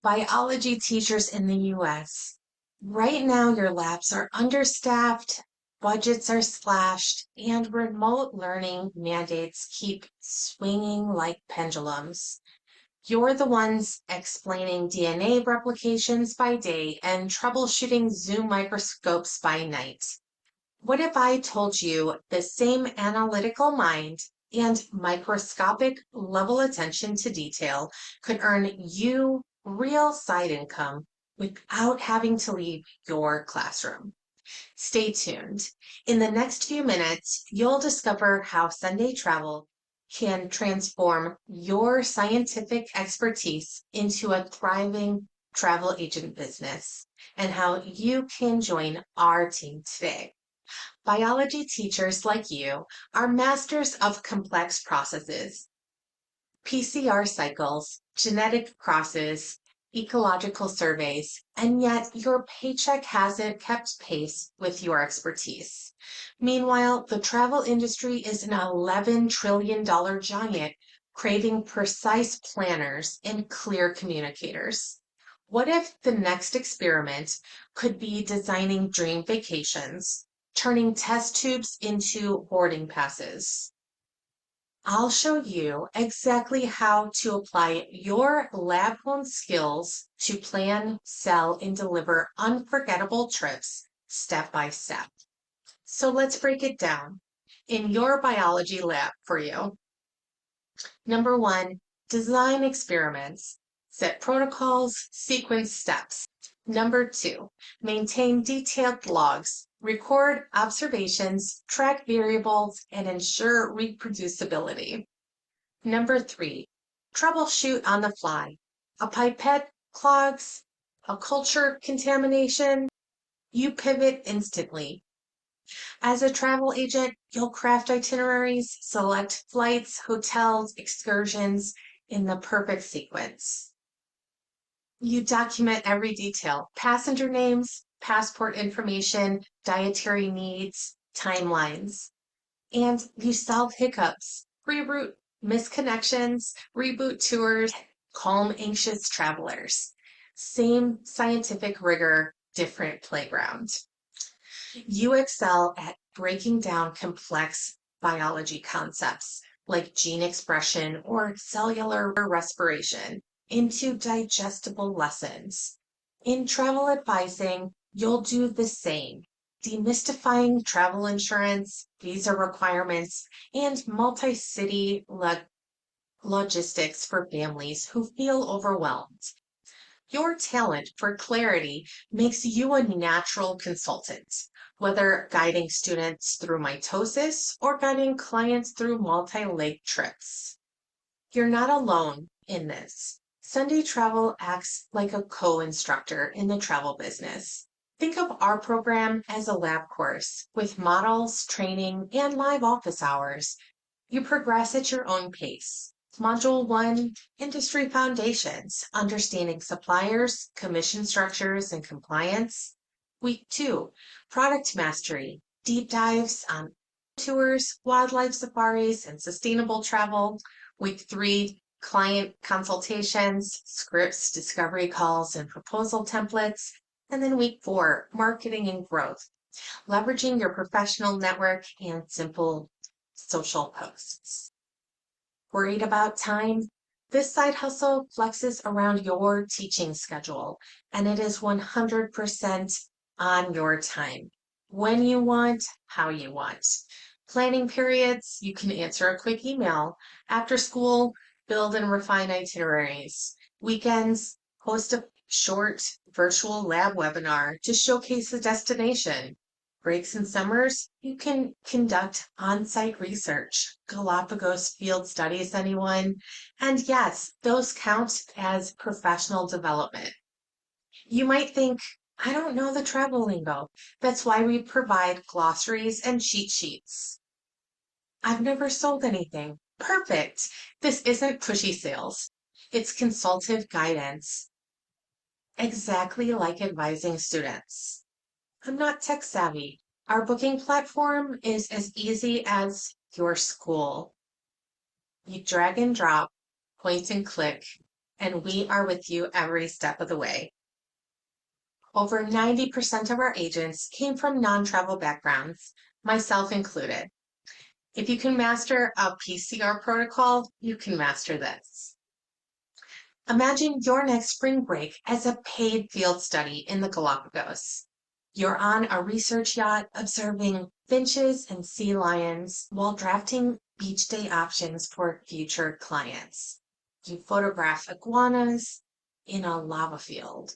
Biology teachers in the US. Right now, your labs are understaffed, budgets are slashed, and remote learning mandates keep swinging like pendulums. You're the ones explaining DNA replications by day and troubleshooting Zoom microscopes by night. What if I told you the same analytical mind and microscopic level attention to detail could earn you real side income without having to leave your classroom? Stay tuned. In the next few minutes, you'll discover how Sunday travel can transform your scientific expertise into a thriving travel agent business and how you can join our team today. Biology teachers like you are masters of complex processes, PCR cycles, genetic crosses, ecological surveys, and yet your paycheck hasn't kept pace with your expertise. Meanwhile, the travel industry is an $11 trillion giant craving precise planners and clear communicators. What if the next experiment could be designing dream vacations, turning test tubes into boarding passes? I'll show you exactly how to apply your lab-grown skills to plan, sell, and deliver unforgettable trips step by step. So let's break it down in your biology lab for you. Number one, design experiments, set protocols, sequence steps. Number two, maintain detailed logs, record observations, track variables, and ensure reproducibility. Number three, troubleshoot on the fly. A pipette clogs, a culture contamination, you pivot instantly. As a travel agent, you'll craft itineraries, select flights, hotels, excursions in the perfect sequence. You document every detail, passenger names, passport information, dietary needs, timelines, and you solve hiccups, reroute missed connections, reboot tours, calm anxious travelers. Same scientific rigor, different playground. You excel at breaking down complex biology concepts like gene expression or cellular respiration into digestible lessons. In travel advising, you'll do the same, demystifying travel insurance, visa requirements, and multi-city logistics for families who feel overwhelmed. Your talent for clarity makes you a natural consultant, whether guiding students through mitosis or guiding clients through multi-leg trips. You're not alone in this. Sunday Travel acts like a co-instructor in the travel business. Think of our program as a lab course with models, training, and live office hours. You progress at your own pace. Module 1, Industry Foundations, Understanding Suppliers, Commission Structures, and Compliance. Week 2, Product Mastery, Deep Dives on tours, wildlife safaris, and sustainable travel. Week 3, Client Consultations, Scripts, Discovery Calls, and Proposal Templates. And then Week 4, Marketing and Growth, Leveraging your professional network and simple social posts. Worried about time? This side hustle flexes around your teaching schedule, and it is 100% on your time. When you want, how you want. Planning periods, you can answer a quick email. After school, build and refine itineraries. Weekends, host a short virtual lab webinar to showcase the destination. Breaks and summers, you can conduct on-site research, Galapagos field studies, anyone? And yes, those count as professional development. You might think, I don't know the travel lingo. That's why we provide glossaries and cheat sheets. I've never sold anything. Perfect. This isn't pushy sales. It's consultative guidance. Exactly like advising students. I'm not tech savvy. Our booking platform is as easy as your school. You drag and drop, point and click, and we are with you every step of the way. Over 90% of our agents came from non-travel backgrounds, myself included. If you can master a PCR protocol, you can master this. Imagine your next spring break as a paid field study in the Galapagos. You're on a research yacht observing finches and sea lions while drafting beach day options for future clients. You photograph iguanas in a lava field,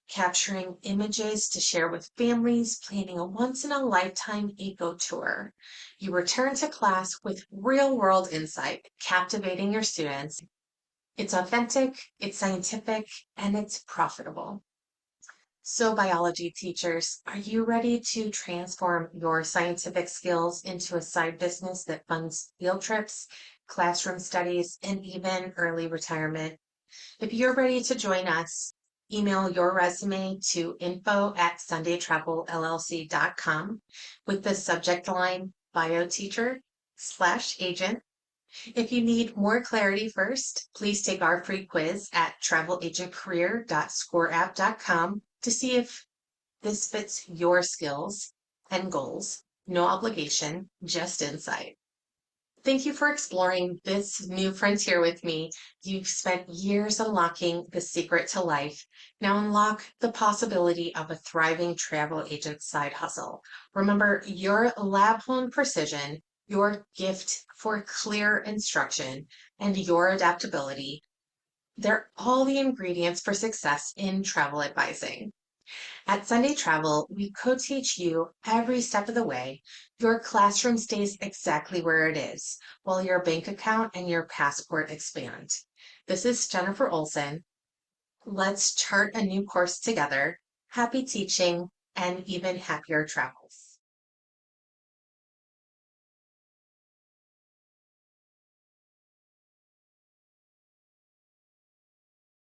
capturing images to share with families, planning a once-in-a-lifetime eco tour. You return to class with real-world insight, captivating your students. It's authentic, it's scientific, and it's profitable. So, biology teachers, are you ready to transform your scientific skills into a side business that funds field trips, classroom studies, and even early retirement? If you're ready to join us, email your resume to info@sundaytravelllc.com with the subject line bioteacher/agent. If you need more clarity first, please take our free quiz at travelagentcareer.scoreapp.com to see if this fits your skills and goals. No obligation, just insight. Thank you for exploring this new frontier with me. You've spent years unlocking the secret to life. Now unlock the possibility of a thriving travel agent side hustle. Remember, your lab-honed precision, your gift for clear instruction, and your adaptability, they're all the ingredients for success in travel advising. At Sunday Travel, we co-teach you every step of the way. Your classroom stays exactly where it is, while your bank account and your passport expand. This is Jennifer Olson. Let's chart a new course together. Happy teaching and even happier travels.